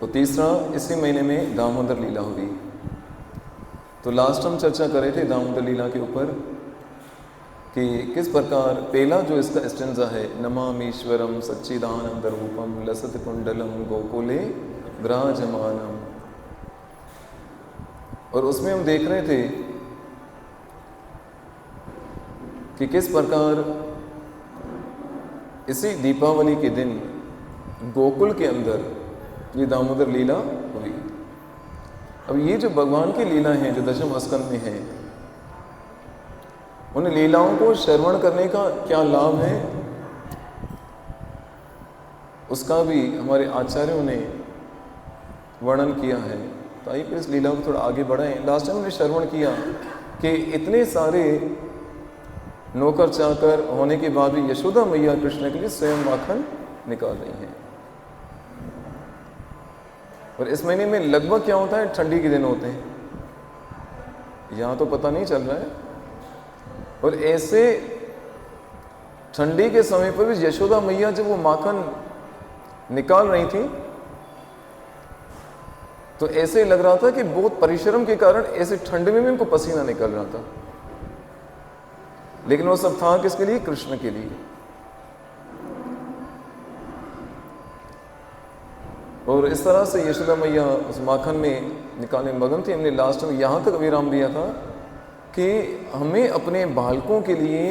तो तीसरा, इसी महीने में दामोदर लीला हुई। तो लास्ट हम चर्चा कर रहे थे दामोदर लीला के ऊपर कि किस प्रकार पहला जो इसका स्टेंजा है, नमामीश्वरम सच्चिदानंद रूपम लसत कुंडलम गोकुले विराजमानम, और उसमें हम देख रहे थे कि किस प्रकार इसी दीपावली के दिन गोकुल के अंदर ये दामोदर लीला हुई। अब ये जो भगवान की लीला है जो दशम स्कंद में है, उन लीलाओं को श्रवण करने का क्या लाभ है, उसका भी हमारे आचार्यों ने वर्णन किया है। तो आइए फिर इस लीला को थोड़ा आगे बढ़ाएं। लास्ट टाइम हमने श्रवण किया कि इतने सारे नौकर चाकर होने के बाद भी यशोदा मैया कृष्ण के लिए स्वयं माखन निकाल रही हैं। और इस महीने में लगभग क्या होता है, ठंडी के दिन होते हैं, यहाँ तो पता नहीं चल रहा है। और ऐसे ठंडी के समय पर भी यशोदा मैया जब वो माखन निकाल रही थी तो ऐसे लग रहा था कि बहुत परिश्रम के कारण ऐसे ठंड में भी उनको पसीना निकल रहा था, लेकिन वो सब था किसके लिए? कृष्ण के लिए। और इस तरह से यशोदा मैया उस माखन में निकालने में मगन थी। हमने लास्ट में यहाँ तक विराम दिया था कि हमें अपने बालकों के लिए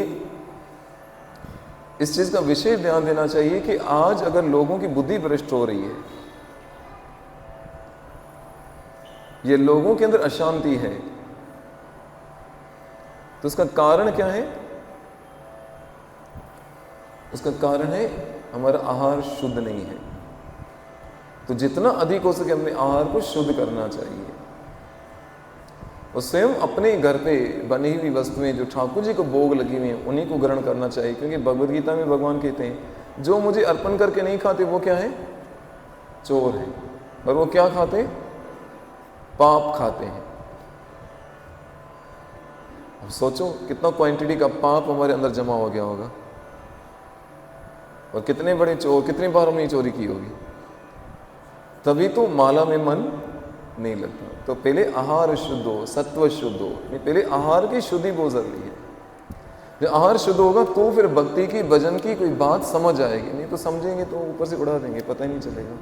इस चीज़ का विशेष ध्यान देना चाहिए कि आज अगर लोगों की बुद्धि भ्रष्ट हो रही है, ये लोगों के अंदर अशांति है, तो उसका कारण क्या है? उसका कारण है हमारा आहार शुद्ध नहीं है। तो जितना अधिक हो सके अपने आहार को शुद्ध करना चाहिए और स्वयं अपने घर पे बनी हुई वस्तुएं जो ठाकुर जी को भोग लगी हुई हैं उन्हीं को ग्रहण करना चाहिए। क्योंकि भगवद गीता में भगवान कहते हैं जो मुझे अर्पण करके नहीं खाते वो क्या है? चोर है। और वो क्या खाते? पाप खाते हैं। अब सोचो कितना क्वांटिटी का पाप हमारे अंदर जमा हो गया होगा और कितने बड़े चोर, कितनी बार हमने चोरी की होगी, तभी तो माला में मन नहीं लगता। तो पहले आहार शुद्ध हो, सत्व शुद्ध हो, पहले आहार की शुद्धि बहुत जरूरी है। जब आहार शुद्ध होगा तो फिर भक्ति की, भजन की कोई बात समझ आएगी, नहीं तो समझेंगे तो ऊपर से उड़ा देंगे, पता ही नहीं चलेगा।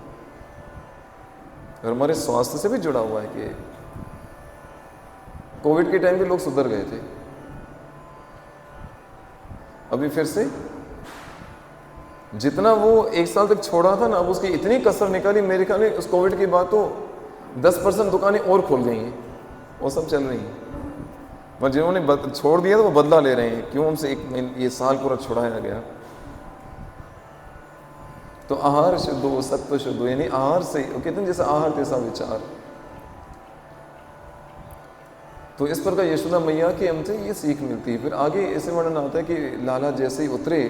और हमारे स्वास्थ्य से भी जुड़ा हुआ है कि कोविड के टाइम पे लोग सुधर गए थे, अभी फिर से जितना वो एक साल तक छोड़ा था ना, अब उसकी इतनी कसर निकाली। मेरे ख्याल में उस कोविड के बाद तो 10% दुकानें और खोल गई हैं, वो सब चल रही हैं। पर जिन्होंने छोड़ दिया तो वो बदला ले रहे हैं, क्यों हमसे ये साल पूरा छुड़ाया गया। तो आहार शुद्ध हो, सत्व शुद्ध हो, यानी आहार से कहते हैं जैसा आहार तैसा विचार। तो इस प्रकार यशोदा मैया के हमसे ये सीख मिलती है। फिर आगे ऐसे वर्णन आता है कि लाला जैसे ही उतरे,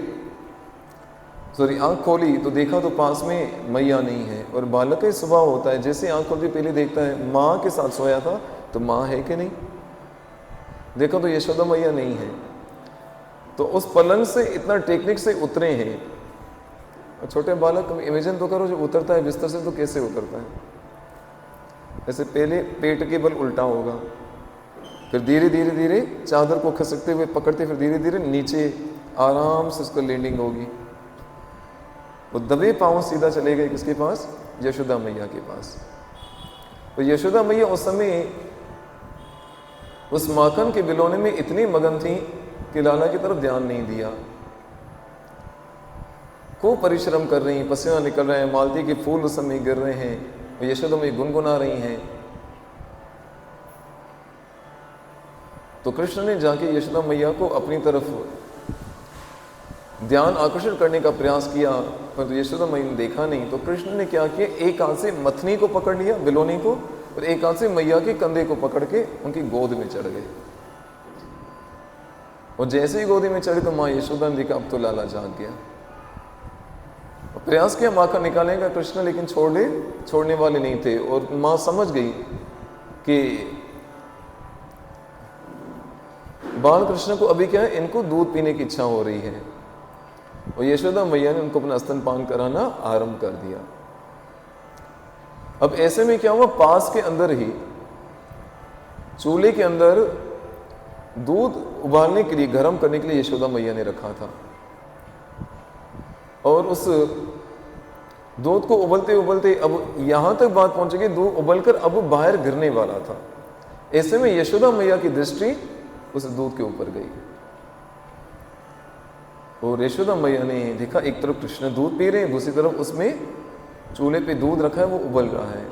सॉरी आंख खोली तो देखा तो पास में मैया नहीं है। और बालक का स्वभाव होता है, जैसे आंख खोलती पहले देखता है माँ के साथ सोया था तो माँ है कि नहीं, देखा तो यशोदा मैया नहीं है। तो उस पलंग से इतना टेक्निक से उतरे हैं। और छोटे बालक इमेजिन तो करो, जो उतरता है बिस्तर से तो कैसे उतरता है? ऐसे पहले पेट के बल उल्टा होगा, फिर धीरे धीरे धीरे चादर को खसकते हुए पकड़ते, फिर धीरे धीरे नीचे आराम से उसको लैंडिंग होगी। वो दबे पांव सीधा चले गए किसके पास? यशोदा मैया के पास। तो यशोदा मैया उस समय उस माखन के बिलोने में इतनी मगन थी कि लाला की तरफ ध्यान नहीं दिया। खूब परिश्रम कर रही हैं, पसीना निकल रहा है, मालती के फूल उस समय गिर रहे हैं, वो यशोदा मैया गुनगुना रही हैं। तो कृष्ण ने जाके यशोदा मैया को अपनी तरफ ध्यान आकर्षित करने का प्रयास किया, परंतु यशोदा मैया ने देखा नहीं। तो कृष्ण ने क्या किया, एक हाथ से मथनी को पकड़ लिया, बिलोनी को, और एक हाथ से मैया के कंधे को पकड़ के उनकी गोद में चढ़ गए। और जैसे ही गोदी में चढ़े तो माँ यशोदा ने देखा अब तो लाला जाग गया। और प्रयास किया माखन निकालने का कृष्ण, लेकिन छोड़ने वाले नहीं थे। और माँ समझ गई कि बाल कृष्ण को अभी क्या है, इनको दूध पीने की इच्छा हो रही है। और यशोदा मैया ने उनको अपना स्तनपान कराना आरंभ कर दिया। अब ऐसे में क्या हुआ, पास के अंदर ही चूल्हे के अंदर दूध उबालने के लिए, गर्म करने के लिए यशोदा मैया ने रखा था। और उस दूध को उबलते उबलते अब यहां तक बात पहुंच गई, दूध उबलकर अब बाहर गिरने वाला था। ऐसे में यशोदा मैया की दृष्टि उस दूध के ऊपर गई और यशोदा मैया ने देखा एक तरफ कृष्ण दूध पी रहे हैं, दूसरी तरफ उसमें चूल्हे पे दूध रखा है, वो उबल रहा है।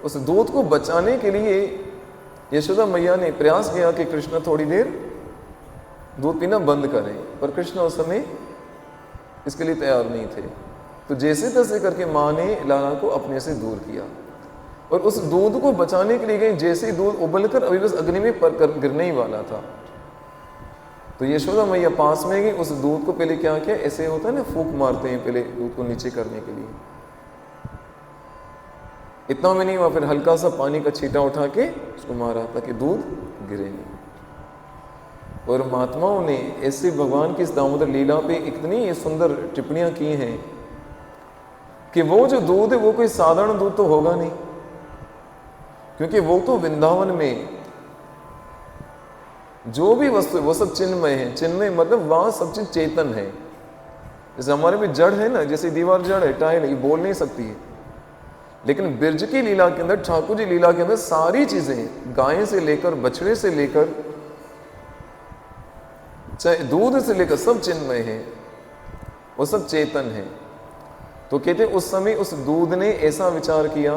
उस दूध को बचाने के लिए यशोदा मैया ने प्रयास किया कि कृष्ण थोड़ी देर दूध पीना बंद करें, पर कृष्ण उस समय इसके लिए तैयार नहीं थे। तो जैसे तैसे करके माँ ने लाला को अपने से दूर किया और उस दूध को बचाने के लिए गई। जैसे ही दूध उबलकर अभी बस अग्नि में गिरने ही वाला था, तो यशोदा मैया पास में गई, उस दूध को पहले क्या किया, ऐसे होता है ना, फूंक मारते हैं पहले दूध को नीचे करने के लिए, इतना में नहीं हुआ, फिर हल्का सा पानी का छींटा उठा के उसको मारा ताकि दूध गिरे नहीं। और महात्माओं ने ऐसे भगवान की इस दामोदर लीला पे इतनी सुंदर टिप्पणियां की हैं कि वो जो दूध है वो कोई साधारण दूध तो होगा नहीं, क्योंकि वो तो वृंदावन में जो भी वस्तु है वो सब चिन्मय है। चिन्मय मतलब वहां सब चीज चेतन है। जैसे हमारे में जड़ है ना, जैसे दीवार जड़ है, टाइल ये बोल नहीं सकती है, लेकिन बिरज की लीला के अंदर, ठाकुर जी लीला के अंदर सारी चीजें, गाय से लेकर बछड़े से लेकर चाहे दूध से लेकर सब चिन्मय है, वो सब चेतन है। तो कहते उस समय उस दूध ने ऐसा विचार किया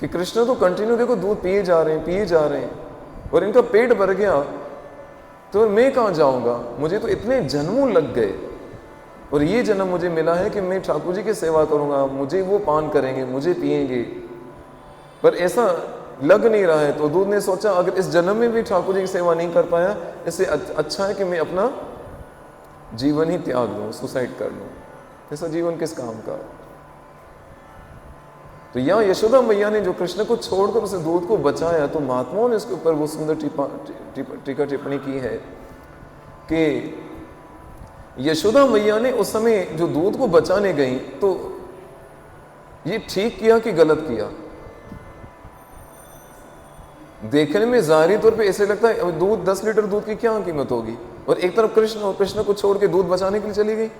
कि कृष्ण तो कंटिन्यू देखो दूध पिए जा रहे हैं और इनका पेट भर गया, तो मैं कहाँ जाऊंगा, मुझे तो इतने जन्मों लग गए और ये जन्म मुझे मिला है कि मैं ठाकुर जी की सेवा करूंगा, मुझे वो पान करेंगे, मुझे पिएंगे, पर ऐसा लग नहीं रहा है। तो दूध ने सोचा अगर इस जन्म में भी ठाकुर जी की सेवा नहीं कर पाया, इससे अच्छा है कि मैं अपना जीवन ही त्याग दूं, सुसाइड कर लूं, ऐसा जीवन किस काम का। तो यहाँ यशोदा मैया ने जो कृष्ण को छोड़कर उसे दूध को बचाया, तो महात्माओं ने उसके ऊपर वो सुंदर टीका टिप्पणी की है कि यशोदा मैया ने उस समय जो दूध को बचाने गई, तो ये ठीक किया कि गलत किया। देखने में जाहिरी तौर पे ऐसे लगता है दूध 10 लीटर दूध की क्या कीमत होगी, और एक तरफ कृष्ण, और कृष्ण को छोड़ के दूध बचाने के लिए चली गई।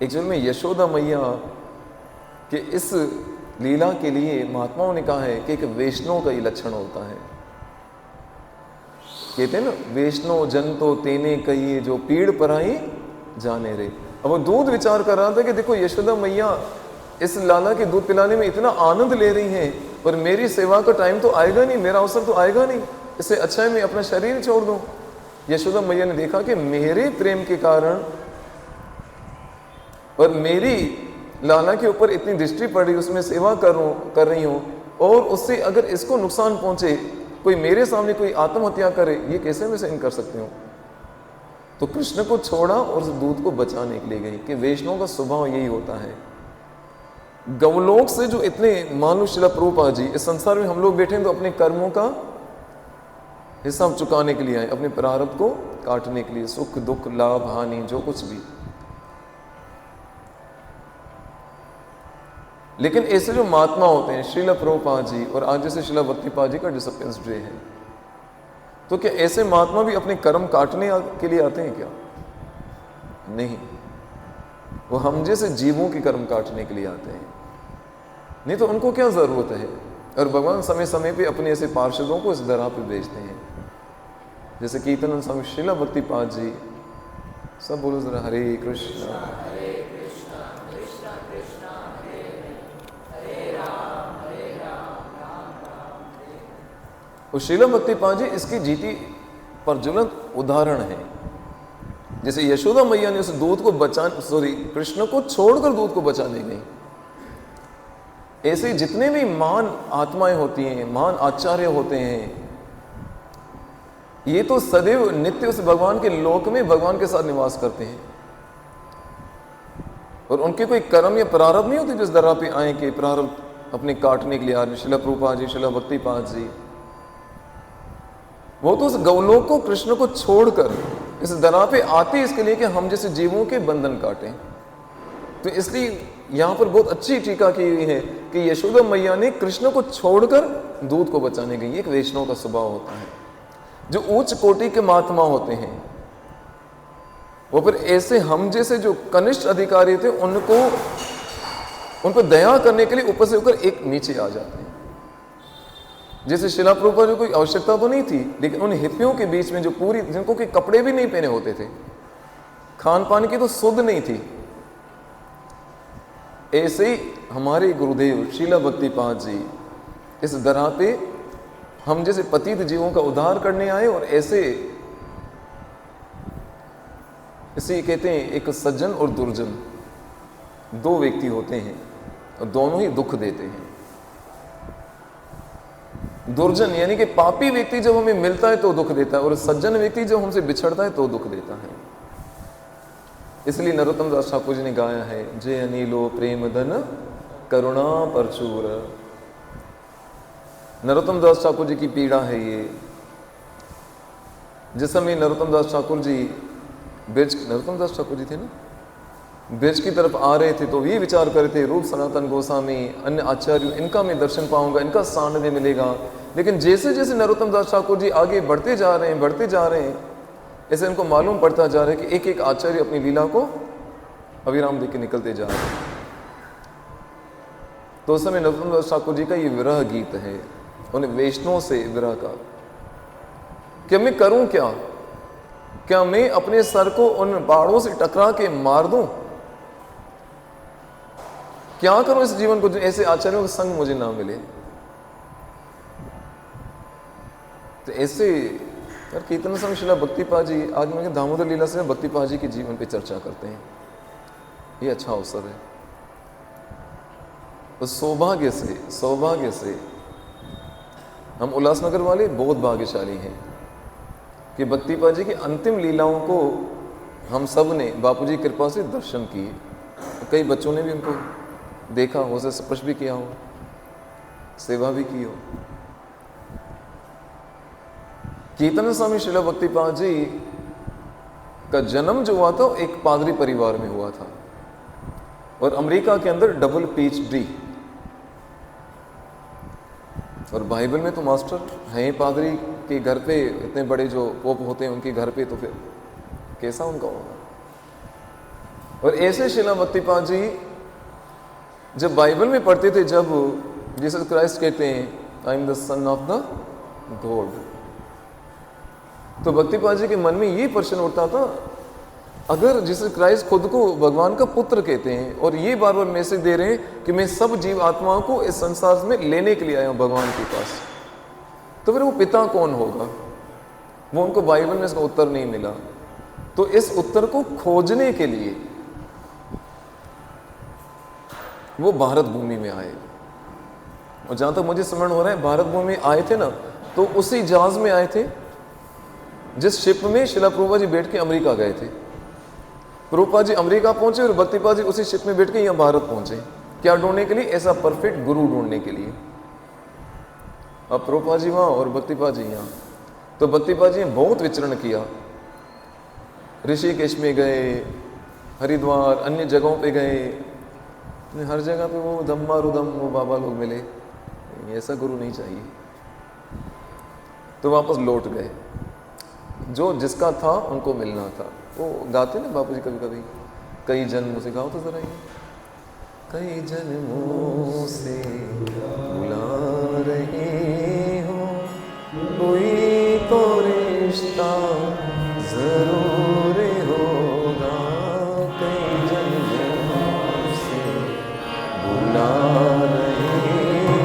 एक्चुअल में यशोदा मैया के इस लीला के लिए महात्माओं ने कहा है कि एक वैष्णव का ही लक्षण होता है। कहते हैं ना, वैष्णव जन तो तेने कहिए जो पीड़ पराई जाने रे। अब वो दूध विचार कर रहा था कि देखो यशोदा मैया इस लाला के दूध पिलाने में इतना आनंद ले रही हैं, पर मेरी सेवा का टाइम तो आएगा नहीं, मेरा अवसर तो आएगा नहीं, इससे अच्छा है मैं अपना शरीर छोड़ दूं। यशोदा मैया ने देखा कि मेरे प्रेम के कारण और मेरी लाला के ऊपर इतनी दृष्टि पड़ी, उसमें सेवा कर रही हूँ, और उससे अगर इसको नुकसान पहुंचे, कोई मेरे सामने कोई आत्महत्या करे, ये कैसे मैं सहन कर सकती हूँ। तो कृष्ण को छोड़ा और उस दूध को बचाने के लिए गई। कि वैष्णव का स्वभाव यही होता है। गवलोक से जो इतने मानुष शिला प्रभुपाद जी, इस संसार में हम लोग बैठे हैं तो अपने कर्मों का हिसाब चुकाने के लिए आए, अपने प्रारब्ध को काटने के लिए, सुख दुख लाभ हानि जो कुछ भी। लेकिन ऐसे जो महात्मा होते हैं, श्रीला प्रभुपाद जी और आज जैसे श्रीला भक्तिपाद जी का डिसिप्लिन्स डे है, तो क्या ऐसे महात्मा भी अपने कर्म काटने के लिए आते हैं क्या? नहीं, वो हम जैसे जीवों के कर्म काटने के लिए आते हैं। नहीं तो उनको क्या जरूरत है। और भगवान समय समय पे अपने ऐसे पार्षदों को इस दरा पे भेजते हैं, जैसे कीर्तन स्वामी श्रीला भक्तिपाद जी। सब बोलो जरा, हरे कृष्णा और श्रीला भक्तिपाद जी इसकी जीती प्रज्वलित उदाहरण है। जैसे यशोदा मैया ने उस दूध को कृष्ण को छोड़कर दूध को बचाने गई, ऐसे जितने भी महान आत्माएं होती हैं, महान आचार्य होते हैं, ये तो सदैव नित्य उस भगवान के लोक में भगवान के साथ निवास करते हैं, और उनके कोई कर्म या प्रारब्ध नहीं होते जिस दरा पे आए कि प्रारब्ध अपने काटने के लिए आ रहे। श्रीला प्रभुपाद जी, श्रीला भक्तिपाद जी, वो तो उस गौलोक को, कृष्ण को छोड़कर इस दरा पे आते इसके लिए कि हम जैसे जीवों के बंधन काटें। तो इसलिए यहाँ पर बहुत अच्छी टीका की हुई है कि यशोदा मैया ने कृष्ण को छोड़कर दूध को बचाने गई। एक वैष्णव का स्वभाव होता है, जो उच्च कोटि के महात्मा होते हैं वो फिर ऐसे हम जैसे जो कनिष्ठ अधिकारी थे उनको दया करने के लिए ऊपर से होकर एक नीचे आ जाते हैं। जैसे शिला प्रभुपाद जो कोई आवश्यकता तो नहीं थी, लेकिन उन हिप्पियों के बीच में जो पूरी, जिनको कि कपड़े भी नहीं पहने होते थे, खान पान की तो सुध नहीं थी, ऐसे ही हमारे गुरुदेव शीला भक्तिपाद जी इस दरगाह पे हम जैसे पतित जीवों का उद्धार करने आए। और ऐसे इसे कहते हैं एक सज्जन और दुर्जन, दो व्यक्ति होते हैं और दोनों ही दुख देते हैं। दुर्जन यानी कि पापी व्यक्ति जब हमें मिलता है तो दुख देता है, और सज्जन व्यक्ति जब हमसे बिछड़ता है तो दुख देता है। इसलिए नरोत्तम दास ठाकुर जी ने गाया है, जय अनिलो प्रेम धन करुणा परचूर। नरोत्तम दास ठाकुर जी की पीड़ा है ये। जिस समय नरोत्तम दास ठाकुर जी नरोत्तम दास ठाकुर जी थे ना, ब्रज की तरफ आ रहे थे तो ये विचार कर रहे थे, रूप सनातन गोस्वामी अन्य आचार्य, इनका मैं दर्शन पाऊंगा, इनका सानिध्य मिलेगा। लेकिन जैसे जैसे नरोत्तम दास ठाकुर जी आगे बढ़ते जा रहे हैं, ऐसे इनको मालूम पड़ता जा रहा है कि एक एक आचार्य अपनी लीला को अविराम देख के निकलते जा रहे हैं। तो उस समय नरोत्तम दास ठाकुर जी का ये विरह गीत है, उन्हें वैष्णव से विरह का, कि मैं करूं क्या मैं अपने सर को उन पहाड़ों से टकरा के मार दूं? क्या करूं इस जीवन को, जो ऐसे आचार्यों का संग मुझे ना मिले। तो ऐसे यार कीर्तन संग शिला भक्तिपाद जी, आज मैं दामोदर लीला से भक्तिपाद जी के जीवन पे चर्चा करते हैं, ये अच्छा अवसर है। तो सौभाग्य से हम उल्लासनगर वाले बहुत भाग्यशाली हैं कि भक्तिपाद जी की अंतिम लीलाओं को हम सब ने बापू जी की कृपा से दर्शन किए। कई बच्चों ने भी उनको देखा हो, उसे स्पर्श भी किया हो, सेवा भी की हो। कीर्तन स्वामी शिला भक्तिपाद जी का जन्म जो हुआ था वो एक पादरी परिवार में हुआ था, और अमेरिका के अंदर डबल PhD, और बाइबल में तो मास्टर हैं। पादरी के घर पे इतने बड़े जो पोप होते हैं उनके घर पे, तो फिर कैसा उनका होगा। और ऐसे शिला भक्तिपाद जी जब बाइबल में पढ़ते थे, जब जीसस क्राइस्ट कहते हैं I am the son of the God, तो भक्तिपाद जी के मन में ये प्रश्न उठता था, अगर जीसस क्राइस्ट खुद को भगवान का पुत्र कहते हैं और ये बार बार मैसेज दे रहे हैं कि मैं सब जीव आत्माओं को इस संसार में लेने के लिए आया हूं भगवान के पास, तो फिर वो पिता कौन होगा? वो उनको बाइबल में इसका उत्तर नहीं मिला। तो इस उत्तर को खोजने के लिए वो भारत भूमि में आए, और जहां तक मुझे स्मरण हो रहा है भारत भूमि में आए थे ना, तो उसी जहाज में आए थे जिस शिप में शिला प्रभुपाद जी बैठ के अमेरिका गए थे। प्रभुपाद जी अमेरिका पहुंचे और भक्तिपाद जी उसी शिप में बैठ के यहाँ भारत पहुंचे। क्या ढूंढने के लिए? ऐसा परफेक्ट गुरु ढूंढने के लिए। अब प्रभुपाद जी वहाँ और भक्तिपाद जी यहाँ। तो भक्तिपाद जी ने बहुत विचरण किया, ऋषिकेश में गए, हरिद्वार, अन्य जगहों पे गए, हर जगह पे वो धम्मा रुदम वो बाबा लोग मिले, ऐसा गुरु नहीं चाहिए। तो वापस लौट गए, जो जिसका था उनको मिलना था। वो गाते ना बापू जी कभी कभी, कई जन्मों से, गाओ तो जरा ये, कई जन्मों से बुला रहे हो, कोई तो रिश्ता जरूर होगा, कई जन्मों से बुला रहे हो,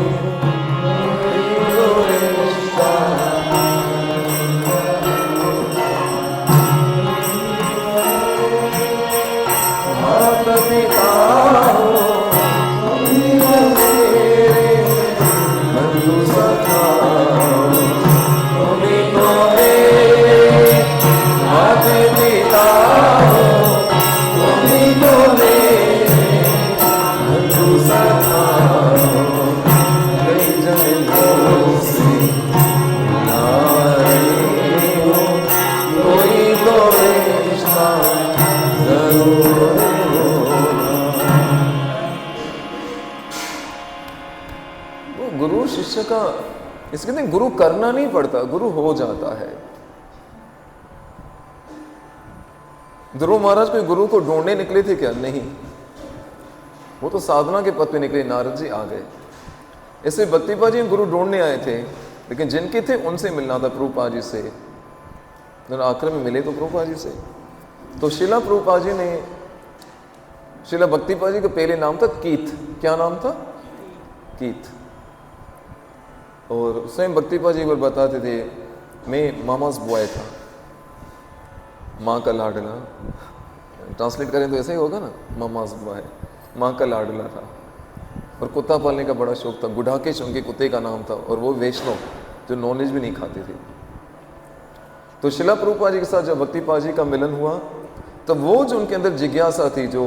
कोई तो रिश्ता। का, इसके लिए गुरु करना नहीं पड़ता, गुरु हो जाता है। ध्रुव महाराज कोई गुरु को ढूंढने निकले थे क्या? नहीं, वो तो साधना के पथ पे निकले, नारद जी आ गए। ऐसे भक्तिपाद जी गुरु ढूंढने आए थे, लेकिन जिनके थे उनसे मिलना था, प्रभुपाद जी से। आखिर में मिले तो प्रभुपाद जी से। तो शिला प्रभुपाद जी ने, शिला भक्तिपाद जी का पहले नाम था कीथ। क्या नाम था? कीथ। और स्वयं भक्तिपाद जी एक बार बताते थे, मैं मामा's बॉय था, माँ का लाडला। ट्रांसलेट करें तो ऐसे ही होगा ना, मामा's बॉय, माँ का लाडला था। और कुत्ता पालने का बड़ा शौक था। गुडाकेश उनके कुत्ते का नाम था, और वो वैष्णव जो नॉनवेज भी नहीं खाते थे। तो शिला प्रभुपाद जी के साथ जब भक्तिपाद जी का मिलन हुआ, तो वो जो उनके अंदर जिज्ञासा थी, जो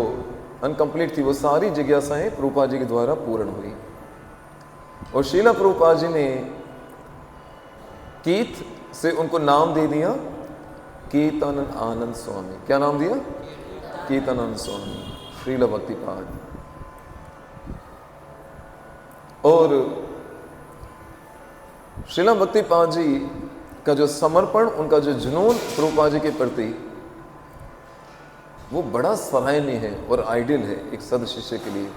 अनकम्प्लीट थी, वो सारी जिज्ञासाएं प्रभुपाद जी के द्वारा पूर्ण हुई। और शिला प्रभुपाद जी ने कीथ से उनको नाम दे दिया कीर्तनानंद आनंद स्वामी। क्या नाम दिया? कीर्तनानंद स्वामी, श्रील भक्तिपाद। और श्रील भक्तिपाद जी का जो समर्पण, उनका जो जुनून प्रभुपाद जी के प्रति, वो बड़ा सराहनीय है और आइडियल है एक सद शिष्य के लिए।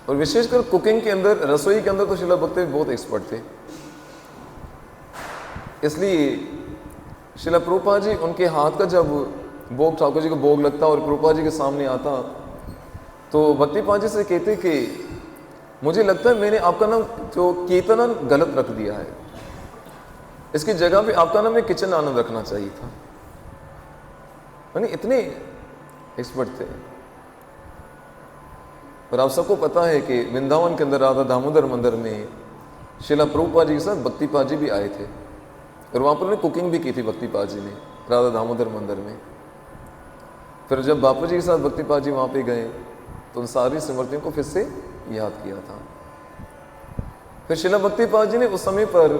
और विशेषकर कुकिंग के अंदर, रसोई के अंदर तो शिला भक्ति बहुत एक्सपर्ट थे। इसलिए शिला प्रभुपाद जी, उनके हाथ का जब भोग ठाकुर जी को भोग लगता और प्रभुपाद जी के सामने आता, तो भक्तिपाद जी से कहते कि मुझे लगता है मैंने आपका नाम जो कीर्तनन गलत रख दिया है, इसकी जगह पे आपका नाम किचन आनंद रखना चाहिए था। यानी इतने एक्सपर्ट थे। और आप सबको पता है कि वृंदावन के अंदर राधा दामोदर मंदिर में शिला प्रभुपाद जी के साथ भक्तिपाद जी भी आए थे, और वहाँ पर उन्होंने कुकिंग भी की थी भक्तिपाद जी ने, राधा दामोदर मंदिर में। फिर जब बापू जी के साथ भक्तिपाद जी वहाँ पे गए, तो उन सारी स्मृतियों को फिर से याद किया था। फिर शिला भक्तिपाद जी ने उस समय पर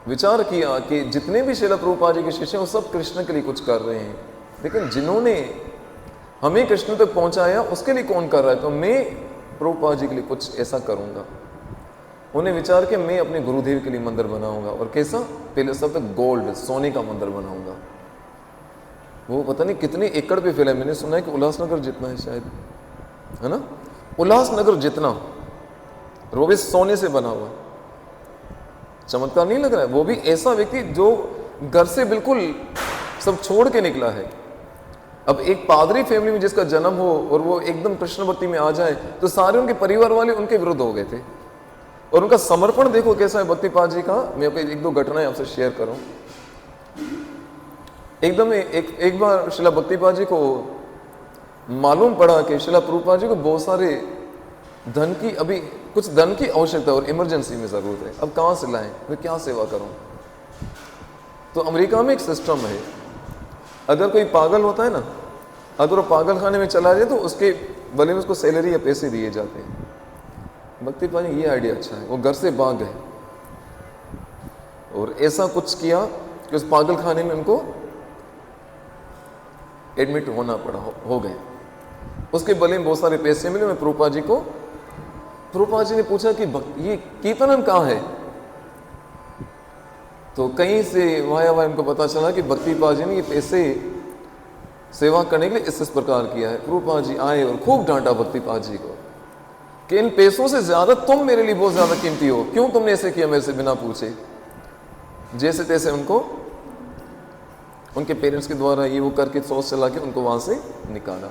विचार किया कि जितने भी शिला प्रभुपाद जी के शिष्य हैं, वो सब कृष्ण के लिए कुछ कर रहे हैं, लेकिन जिन्होंने हमें कृष्ण तक पहुंचाया उसके लिए कौन कर रहा है, तो मैं प्रभुपाद जी के लिए कुछ ऐसा करूंगा। उन्हें विचार कि मैं अपने गुरुदेव के लिए मंदिर बनाऊंगा। और कैसा? पहले सब तक गोल्ड, सोने का मंदिर बनाऊंगा। वो पता नहीं कितने एकड़ पे फैला है, मैंने सुना है कि उल्लासनगर जितना है शायद, है ना? उल्लासनगर जितना, और वो भी सोने से बना हुआ। चमत्कार नहीं लग रहा है? वो भी ऐसा व्यक्ति जो घर से बिल्कुल सब छोड़ के निकला है। अब एक पादरी फैमिली में जिसका जन्म हो और वो एकदम कृष्ण भक्ति में आ जाए, तो सारे उनके परिवार वाले उनके विरुद्ध हो गए थे। और उनका समर्पण देखो कैसा है भक्तिपाद जी का। मैं आपको एक दो घटनाएं आपसे शेयर करूं। एकदम एक बार शिला भक्तिपाद जी को मालूम पड़ा कि शिला प्रभुपाद जी को बहुत सारे धन की, अभी कुछ धन की आवश्यकता और इमरजेंसी में जरूरत है। अब कहाँ से लाएं, मैं क्या सेवा करूं? तो अमेरिका में एक सिस्टम है, अगर कोई पागल होता है ना, अगर वो पागल खाने में चला जाए तो उसके बदले में उसको सैलरी या पैसे दिए जाते हैं। भक्तिपाद जी ये आइडिया अच्छा है, वो घर से भाग गए और ऐसा कुछ किया कि उस पागल खाने में उनको एडमिट होना पड़ा, हो गए। उसके बदले में बहुत सारे पैसे मिले। मैं प्रभुपाद जी को, प्रभुपाद जी ने पूछा कि ये कीर्तनन कहाँ है? तो कहीं से वाया उनको पता चला कि भक्तिपाद जी ने ये पैसे सेवा करने के लिए इस प्रकार किया है। प्रभुपाद जी आए और खूब डांटा भक्तिपाद जी को कि इन पैसों से ज्यादा तुम मेरे लिए बहुत ज्यादा कीमती हो, क्यों तुमने ऐसे किया मेरे से बिना पूछे? जैसे तैसे उनको उनके पेरेंट्स के द्वारा ये वो करके सोच चला के उनको वहां से निकाला।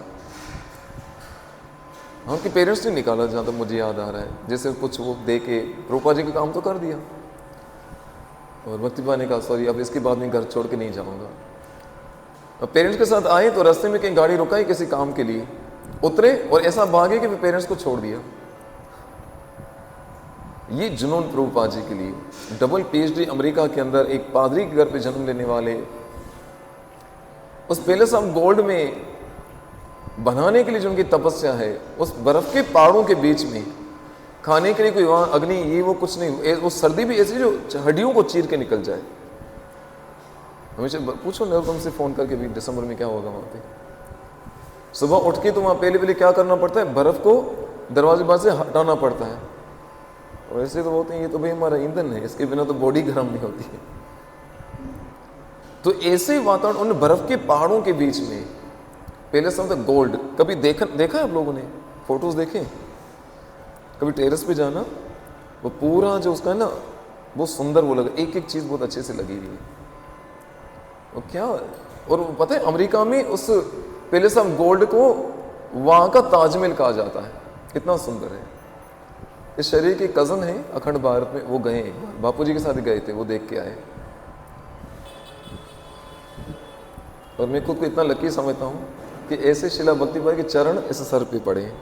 उनके पेरेंट्स ने निकाला, जहां तक मुझे याद आ रहा है, जैसे कुछ वो दे के प्रभुपाद जी का काम तो कर दिया। और भक्तिपाद ने कहा सॉरी, अब इसके बाद मैं घर छोड़ के नहीं जाऊंगा। अब पेरेंट्स के साथ आए तो रास्ते में कहीं गाड़ी रुकाई किसी काम के लिए, उतरे और ऐसा भागे कि पेरेंट्स को छोड़ दिया। ये जुनून प्रभुपाद जी के लिए। डबल पीएचडी अमेरिका के अंदर एक पादरी के घर पे जन्म लेने वाले, उस पैलेस ऑफ गोल्ड में बनाने के लिए जो उनकी तपस्या है, उस बर्फ के पहाड़ों के बीच में खाने के लिए कोई वहां अग्नि ये वो कुछ नहीं, वो सर्दी भी ऐसी जो हड्डियों को चीर के निकल जाए। हमेशा पूछो नरोत्तम से फोन करके भी दिसंबर में क्या होगा वहां पे। सुबह उठ के तो वहाँ पहले पहले क्या करना पड़ता है, बर्फ़ को दरवाजे बाहर से हटाना पड़ता है। और ऐसे तो बोलते हैं ये तो भाई हमारा ईंधन है, इसके बिना तो बॉडी गर्म नहीं होती है। तो ऐसे वातावरण, उन बर्फ़ के पहाड़ों के बीच में पहले समय तक गोल्ड, कभी देखा है आप लोगों ने, फोटोज देखे, कभी टेरेस पे जाना, वो पूरा जो उसका है ना, बहुत सुंदर वो लगा, एक एक चीज़ बहुत अच्छे से लगी हुई है। वो क्या, और पता है अमेरिका में उस पहले से गोल्ड को वहाँ का ताजमहल कहा जाता है, इतना सुंदर है। इस शरीर के कज़न है अखंड भारत में, वो गए एक बार, बापू जी के साथ गए थे, वो देख के आए। और मैं खुद को इतना लकी समझता हूँ कि ऐसे शिला भक्ति भाई के चरण इस सर पे पड़े हैं।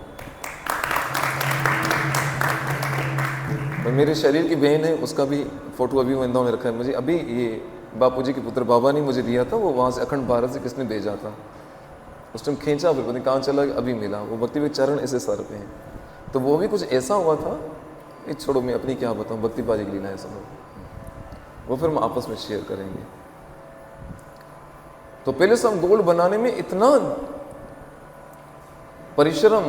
और मेरे शरीर की बहन है, उसका भी फोटो अभी वो इंदौर में रखा है। मुझे अभी ये बापूजी के पुत्र बाबा ने मुझे दिया था, वो वहाँ से अखंड भारत से किसने भेजा था, उस टाइम खींचा, फिर पता नहीं कहाँ चला, अभी मिला। वो भक्ति भाई चरण ऐसे सर पे हैं। तो वो भी कुछ ऐसा हुआ था, ये छोड़ो, मैं अपनी क्या बताऊँ, भक्ति पाजी की लीला है सब, वो फिर हम आपस में शेयर करेंगे। तो पहले से हम गोल्ड बनाने में इतना परिश्रम,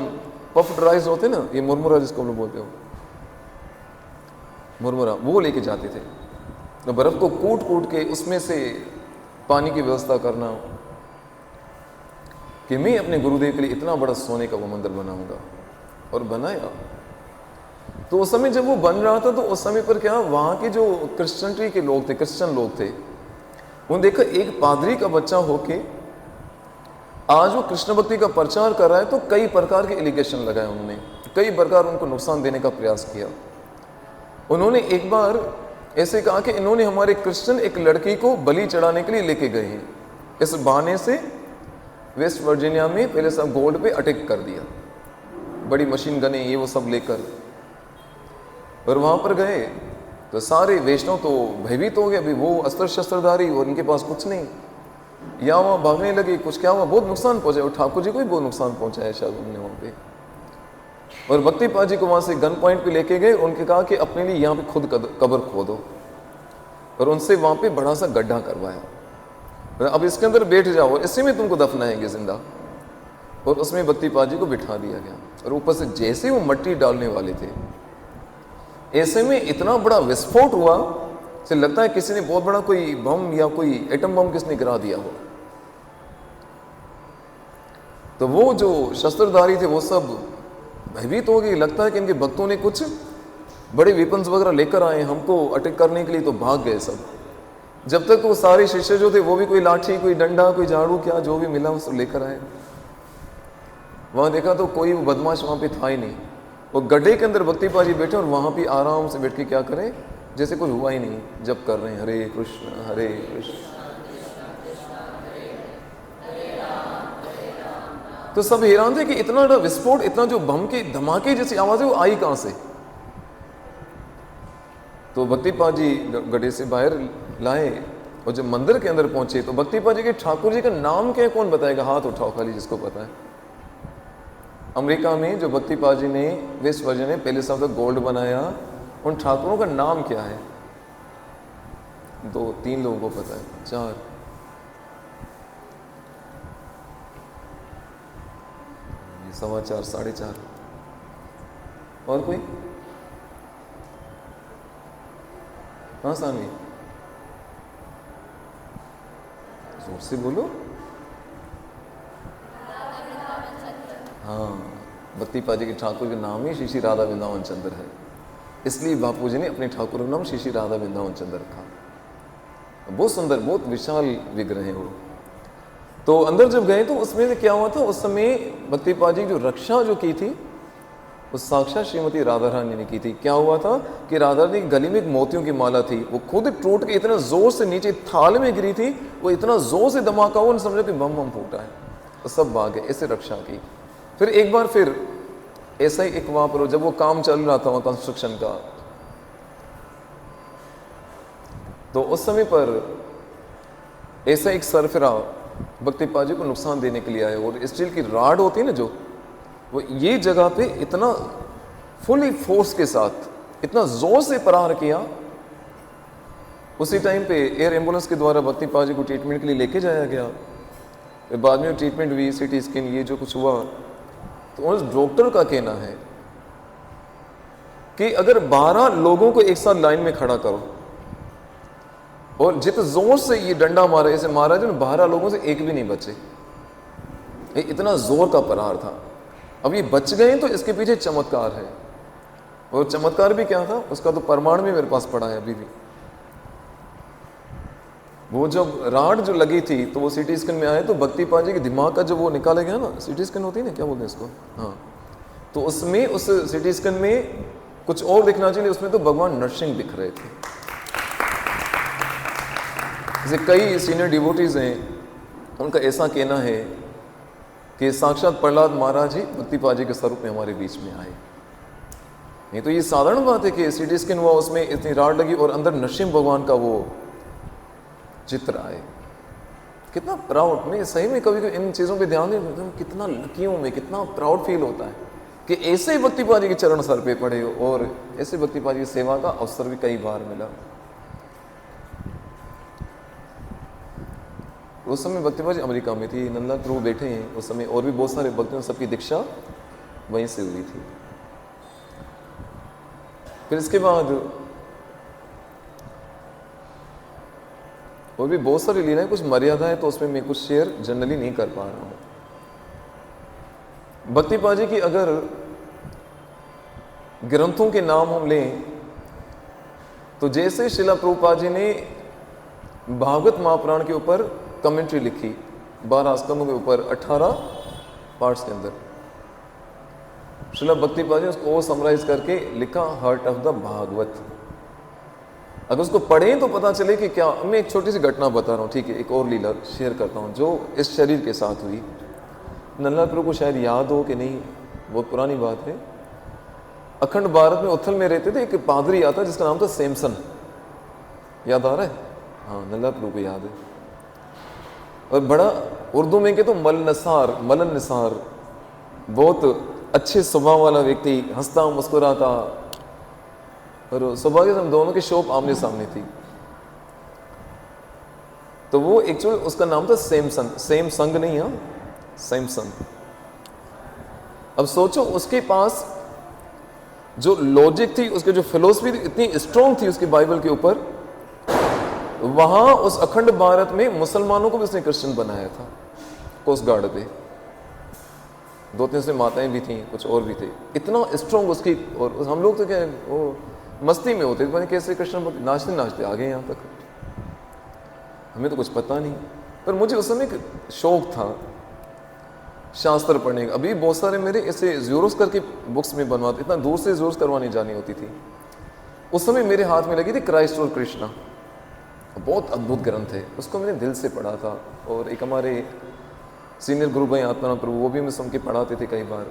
पफ्ड राइस होते ना, ये मुरमुरा जिसको हम लोग बोलते हो, मुरमुरा, वो लेके जाते थे। तो बर्फ को कूट कूट के उसमें से पानी की व्यवस्था करना कि मैं अपने गुरुदेव के लिए इतना बड़ा सोने का वो मंदिर बनाऊंगा, और बनाया। तो उस समय जब वो बन रहा था, तो उस समय पर क्या, वहाँ के जो क्रिश्चियनिटी के लोग थे, क्रिश्चियन लोग थे, उन्होंने देखा एक पादरी का बच्चा होके आज वो कृष्ण भक्ति का प्रचार कर रहा है, तो कई प्रकार के एलिगेशन लगाए उन्होंने, कई प्रकार उनको नुकसान देने का प्रयास किया। उन्होंने एक बार ऐसे कहा कि इन्होंने हमारे क्रिश्चियन एक लड़की को बलि चढ़ाने के लिए लेके गए हैं, इस बहाने से वेस्ट वर्जीनिया में पहले सब गोल्ड पे अटैक कर दिया, बड़ी मशीन गने ये वो सब लेकर। और वहाँ पर गए तो सारे वैष्णव तो भयभीत हो गए, अभी वो अस्त्र शस्त्रधारी और इनके पास कुछ नहीं, या वहाँ भागने लगे, कुछ क्या हुआ, बहुत नुकसान पहुंचा। और ठाकुर जी को भी बहुत नुकसान पहुंचाया शायद उन्होंने वहाँ पे। और भक्ति पा जी को वहाँ से गन पॉइंट पे लेके गए, उनके कहा कि अपने लिए यहाँ पे खुद कब्र खोदो, और उनसे वहाँ पे बड़ा सा गड्ढा करवाया, अब इसके अंदर बैठ जाओ, इसी में तुमको दफनाएंगे जिंदा। और उसमें भक्ति पा जी को बिठा दिया गया, और ऊपर से जैसे वो मट्टी डालने वाले थे, ऐसे में इतना बड़ा विस्फोट हुआ, से लगता है किसी ने बहुत बड़ा कोई बम या कोई एटम बम किसने गिरा दिया हो। तो वो जो शस्त्रधारी थे वो सब भयभीत हो गए, लगता है कि इनके भक्तों ने कुछ बड़े वेपन्स वगैरह लेकर आए हमको अटैक करने के लिए, तो भाग गए सब। जब तक वो सारे शिष्य जो थे वो भी कोई लाठी, कोई डंडा, कोई झाड़ू, क्या जो भी मिला वो सब लेकर आए। वहां देखा तो कोई बदमाश वहां पे था ही नहीं, वो गड्ढे के अंदर भक्ति पाजी बैठे, और वहां पे आराम से बैठ के क्या करें, जैसे कुछ हुआ ही नहीं, जब कर रहे हैं हरे कृष्ण हरे कृष्ण। तो सब हैरान थे कि इतना बड़ा विस्फोट, इतना जो बम के धमाके जैसी आवाज है वो आई कहां से। तो भक्ति पाजी गड्ढे से बाहर लाए, और जब मंदिर के अंदर पहुंचे तो भक्ति पाजी के ठाकुर जी का नाम क्या है, कौन बताएगा, हाथ उठाओ खाली जिसको पता है। अमेरिका में जो भक्ति पाजी ने वेस्ट वर्जीनिया ने पहले साल तक गोल्ड बनाया, उन ठाकुरों का नाम क्या है, 2-3 लोगों को पता है, 4, ये 4.25, 4.5, और कोई, हाँ सामी, जोर से बोलो। हाँ, भक्ति पाजी के ठाकुर के नाम ही श्री श्री राधा वृंदावन चंद्र है, इसलिए बापू जी ने अपने ठाकुर का नाम श्री श्री राधा वृंदावन चंद्र रखा। बहुत सुंदर, बहुत विशाल विग्रह है वो। तो अंदर जब गए तो उसमें से क्या हुआ था, उस समय भक्ति पाजी की जो रक्षा जो की थी वो साक्षात श्रीमती राधा रानी ने की थी। क्या हुआ था कि राधा रानी की गली में एक मोतियों की माला थी, वो खुद टूट के इतना जोर से नीचे थाल में गिरी थी, वो इतना जोर से धमाका हुआ, समझो कि बम बम फूटा है, तो सब भागे, ऐसे रक्षा की। फिर एक बार फिर ऐसा ही एक वहां पर जब वो काम चल रहा था वहां कंस्ट्रक्शन का, तो उस समय पर ऐसा एक सरफिरा भक्ति पाजी को नुकसान देने के लिए आया, और स्टील की राड होती है ना जो, वो ये जगह पे इतना फुली फोर्स के साथ इतना जोर से प्रहार किया। उसी टाइम पे एयर एम्बुलेंस के द्वारा भक्ति पाजी को ट्रीटमेंट के लिए लेके जाया गया। फिर बाद में ट्रीटमेंट हुई, सीटी स्कैन, ये जो कुछ हुआ, तो उस डॉक्टर का कहना है कि अगर 12 लोगों को एक साथ लाइन में खड़ा करो और जित जोर से ये डंडा मारा, इसे मारा जो 12 लोगों से एक भी नहीं बचे, ये इतना जोर का प्रहार था। अब ये बच गए तो इसके पीछे चमत्कार है, और चमत्कार भी क्या था उसका तो प्रमाण भी मेरे पास पड़ा है अभी भी। वो जब राड जो लगी थी तो वो सिटी स्कैन में आए तो भक्ति पाजी के दिमाग का जब वो निकाले गया ना, सिटी स्कैन होती है ना, क्या बोलते हैं इसको, हाँ, तो उसमें उस सिटी स्कैन में कुछ और दिखना चाहिए, उसमें तो भगवान नरसिंह दिख रहे थे। जैसे कई सीनियर डिवोटीज हैं, उनका ऐसा कहना है कि साक्षात प्रहलाद महाराज ही भक्ति पाजी के स्वरूप में हमारे बीच में आए। नहीं तो ये साधारण बात है कि सिटी स्कैन हुआ, उसमें इतनी राड लगी और अंदर नरसिंह भगवान का वो चित्र आए। कितना प्राउड, मैं सही में कभी इन चीज़ों पे ध्यान दें, कितना लकी हूँ मैं, कितना प्राउड फील होता है कि ऐसे भक्ति पाजी के चरण सर पे पड़े और ऐसे भक्ति पाजी की सेवा का अवसर भी कई बार मिला। उस समय भक्ति पाजी अमेरिका में थी, नंदा प्रभु बैठे हैं उस समय, और भी बहुत सारे भक्तों, सबकी दीक्षा वहीं से हुई थी। फिर इसके बाद और भी बहुत सारी लीलाएं, कुछ मर्यादा है तो उसमें मैं कुछ शेयर जनरली नहीं कर पा रहा हूँ। भक्ति पाजी की अगर ग्रंथों के नाम हम लें तो जैसे शिला प्रभुपाद जी ने भागवत महापुराण के ऊपर कमेंट्री लिखी 12 स्कंदों के ऊपर 18 पार्ट्स के अंदर, शिला भक्ति पाद जी उसको समराइज करके लिखा हार्ट ऑफ द भागवत। अगर उसको पढ़ें तो पता चले कि क्या। मैं एक छोटी सी घटना बता रहा हूँ, ठीक है, एक और लीला शेयर करता हूँ जो इस शरीर के साथ हुई। नल्ला प्रभु को शायद याद हो कि नहीं, बहुत पुरानी बात है। अखंड भारत में उथल में रहते थे, एक पादरी आता जिसका नाम था सैमसन, याद आ रहा है? हाँ, नल्ला प्रभु को याद है। और बड़ा उर्दू में के तो मलन निसार, बहुत अच्छे स्वभाव वाला व्यक्ति, हंसता मुस्कुराता, और सौभाग्य से हम दोनों की शॉप आमने सामने थी। तो वो एक्चुअली उसका नाम था सैमसन, सेम संग नहीं, हाँ, सैमसन। अब सोचो उसके पास जो लॉजिक थी, उसके जो फिलोसफी थी, इतनी स्ट्रॉन्ग थी उसकी बाइबल के ऊपर। वहां उस अखंड भारत में मुसलमानों को भी उसने क्रिश्चियन बनाया था, कोस्ट गार्ड पे। 2-3 से माताएं भी थी, कुछ और भी थे, इतना स्ट्रॉन्ग उसकी। और हम लोग तो क्या वो मस्ती में होते थे, कैसे कृष्ण नाचते नाचते आ गए यहाँ तक, हमें तो कुछ पता नहीं। पर मुझे उस समय एक शौक था शास्त्र पढ़ने का। अभी बहुत सारे मेरे ऐसे ज़्यूरोस करके बुक्स में बनवाते, इतना दूर से ज़्यूरोस करवानी जानी होती थी। उस समय मेरे हाथ में लगी थी क्राइस्ट और कृष्णा, बहुत अद्भुत ग्रंथ है, उसको मैंने दिल से पढ़ा था। और एक हमारे सीनियर गुरु भाई आत्माराम प्रभु, वो भी मैं सुन के पढ़ाते थे कई बार,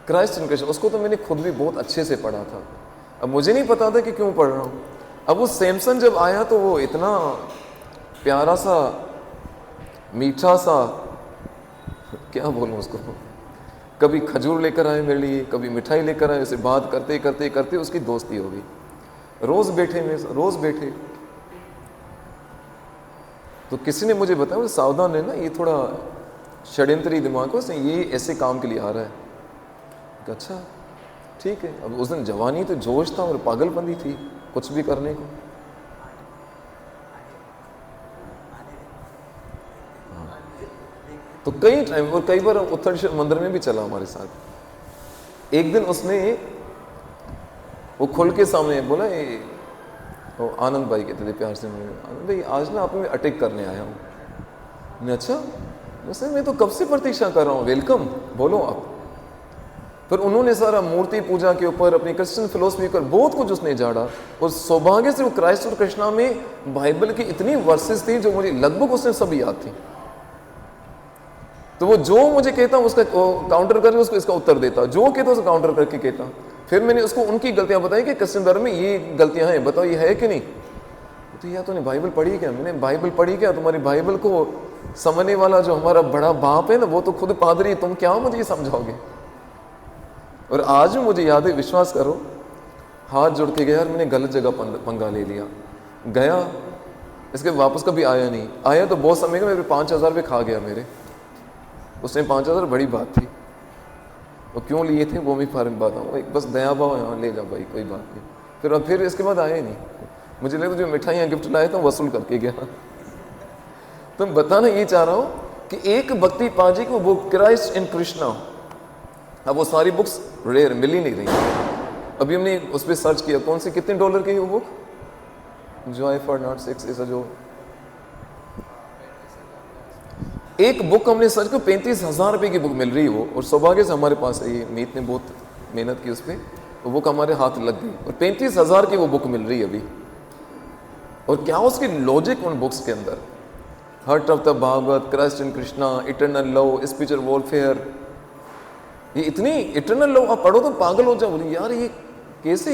क्राइस्ट एंड कृष्ण, उसको तो मैंने खुद भी बहुत अच्छे से पढ़ा था। अब मुझे नहीं पता था कि क्यों पढ़ रहा हूँ। अब वो सैमसन जब आया तो वो इतना प्यारा सा, मीठा सा, क्या बोलूँ उसको, कभी खजूर लेकर आए मेरे लिए, कभी मिठाई लेकर आए, उसे बात करते करते करते उसकी दोस्ती हो गई। रोज़ बैठे। तो किसी ने मुझे बताया, सावधान है ना, ये थोड़ा षड्यंत्री दिमाग है, ये ऐसे काम के लिए आ रहा है। अच्छा ठीक है। अब उस दिन जवानी तो जोश था और पागलपंती थी कुछ भी करने को। हाँ। तो कई टाइम और कई बार उत्तरेश्वर मंदिर में भी चला हमारे साथ। एक दिन उसने वो खुल के सामने बोला, ये वो आनंद भाई कहते थे प्यार से, आनंद भाई आज ना आप में अटैक करने आया हूँ। मैं अच्छा, वैसे मैं तो कब से प्रतीक्षा कर रहा हूँ, वेलकम, बोलो आप। फिर उन्होंने सारा मूर्ति पूजा के ऊपर, अपनी क्रिश्चियन फिलोसफी पर बहुत कुछ उसने झाड़ा। और सौभाग्य से वो क्राइस्ट और कृष्णा में बाइबल की इतनी वर्सेस थी जो मुझे लगभग उसने सब याद थी। तो वो जो मुझे कहता उसका काउंटर करके उसको इसका उत्तर देता, जो कहता उसको काउंटर करके कहता। फिर मैंने उसको उनकी गलतियां बताई कि क्रिश्चियन धर्म में ये गलतियां हैं, बताओ ये है कि नहीं। तो यार तूने बाइबल पढ़ी क्या? मैंने बाइबल पढ़ी क्या? तुम्हारी बाइबल को समझने वाला जो हमारा बड़ा बाप है ना, वो तो खुद पादरी, तुम क्या मुझे ये समझाओगे। और आज भी मुझे याद है, विश्वास करो, हाथ जोड़ के गया, यार मैंने गलत जगह पंगा ले लिया, गया, इसके वापस कभी आया नहीं। आया तो बहुत समय का, मेरे 5,000 रुपये खा गया मेरे। उस टाइम 5,000 बड़ी बात थी। वो क्यों लिए थे वो भी बारे में बताऊँ, बस दया भाव, यहाँ ले जाओ भाई कोई बात नहीं। फिर इसके बाद आए नहीं। मुझे लगा जो मिठाइयाँ गिफ्ट लाए तो वसूल करके गया। तो मैं बताना ये चाह रहा हूँ कि एक भक्ति पाजी को बुक क्राइस्ट इन कृष्णा, अब वो सारी बुक्स रेयर मिल ही नहीं रही। अभी हमने उस पर सर्च किया, कौन सी कितने $, की वो book, Joy for not sex, ऐसा जो एक बुक हमने सर्च किया, 35,000 रुपये की बुक मिल रही है वो, और सौभाग्य से हमारे पास है ये, मीत ने बहुत मेहनत की उस पर, वो बुक हमारे हाथ लग गई, और 35,000 की वो बुक मिल रही है अभी। और क्या उसकी लॉजिक उन बुक्स के अंदर, heart of the Bhagavat, Christ in Krishna, eternal love, spiritual warfare, ये इतनी इटर्नल लव आप पढ़ो तो पागल हो जाओ यार, ये कैसे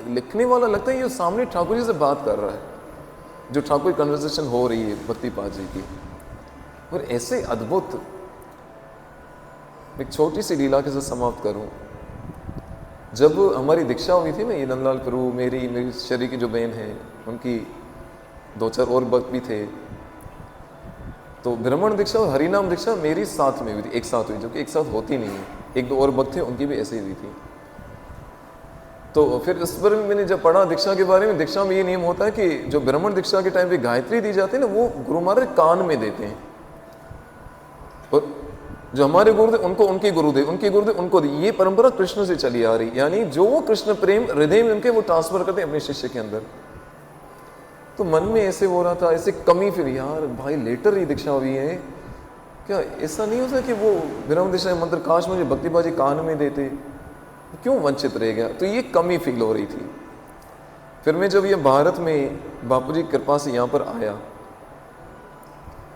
लिखने वाला लगता है ये सामने ठाकुर जी से बात कर रहा है, जो ठाकुर कन्वर्सेशन हो रही है भक्ति पाजी की। और ऐसे अद्भुत, एक छोटी सी लीला के साथ समाप्त करूं। जब हमारी दीक्षा हुई थी ना, ये नंदलाल प्रभु, मेरी शरीर की जो बहन है, उनकी 2-4 और भक्त भी थे, तो ब्राह्मण दीक्षा और हरिनाम दीक्षा मेरी साथ में हुई थी, एक साथ हुई, जो कि एक साथ होती नहीं है। 1-2 और भक्त थे, उनकी भी ऐसे ही हुई थी। तो फिर इस पर मैंने जब पढ़ा दीक्षा के बारे में, दीक्षा में ये नियम होता है कि जो ब्राह्मण दीक्षा के टाइम पे गायत्री दी जाती है ना, वो गुरु महाराज कान में देते हैं, और जो हमारे गुरुदेव उनको उनके गुरुदेव उनको दी। ये परंपरा कृष्ण से चली आ रही, यानी जो वो कृष्ण प्रेम हृदय में उनके, वो ट्रांसफर करते हैं अपने शिष्य के अंदर। तो मन में ऐसे हो रहा था, ऐसे कमी, फिर यार भाई लेटर ही दीक्षा हुई है, क्या ऐसा नहीं होता कि वो ब्रह्म दीक्षा मंत्र काश मुझे भक्ति बाजी कान में देते, क्यों वंचित रह गया। तो ये कमी फील हो रही थी। फिर मैं जब ये भारत में बापू जी की कृपा से यहाँ पर आया,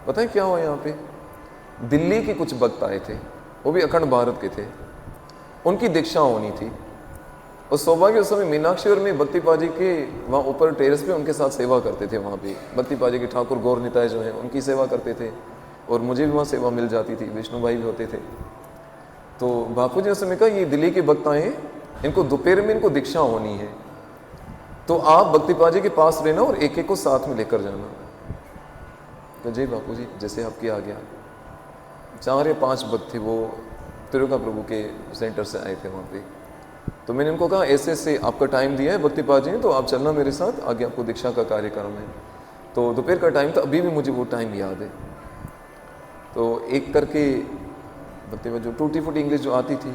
पता है क्या हुआ, यहाँ पे दिल्ली के कुछ भक्त आए थे, वो भी अखंड भारत के थे, उनकी दीक्षा होनी थी। और सौभाग्य उस समय मीनाक्षी और मैं भक्ति पाजी के वहाँ ऊपर टेरेस पे उनके साथ सेवा करते थे। वहाँ पे भक्ति पाजी के ठाकुर गौर निताय जो हैं उनकी सेवा करते थे, और मुझे भी वहाँ सेवा मिल जाती थी, विष्णु भाई भी होते थे। तो बापू जी उस समय कहा, ये दिल्ली के भक्त आए हैं, इनको दोपहर में इनको दीक्षा होनी है, तो आप भक्ति पाजी के पास रहना और एक को साथ में लेकर जाना। तो जय बापू जी, जैसे आपकी आ गया। 4 या 5 भक्त थे, वो त्रिलोका प्रभु के सेंटर से आए थे वहाँ पे। तो मैंने उनको कहा, ऐसे आपका टाइम दिया है भक्ति पाजी ने, तो आप चलना मेरे साथ, आगे आपको दीक्षा का कार्यक्रम है। तो दोपहर का टाइम था, अभी भी मुझे वो टाइम याद है। तो एक करके भक्ति पाजी जो टूटी फूटी इंग्लिश जो आती थी,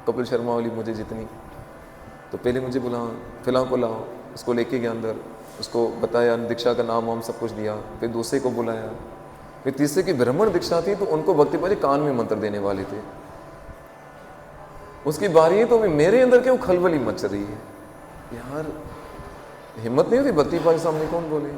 कपिल शर्मा वाली मुझे जितनी, तो पहले मुझे बुला, फिलहाल को लाओ, उसको लेके गया अंदर, उसको बताया, दीक्षा का नाम वाम सब कुछ दिया। फिर दूसरे को बुलाया, फिर तीसरे की ब्राह्मण दीक्षा थी, तो उनको भक्ति पाजी कान में मंत्र देने वाले थे। उसकी बारी है, तो मेरे अंदर क्यों खलबली मच रही है यार, हिम्मत नहीं होती भक्ति पाजी सामने कौन बोले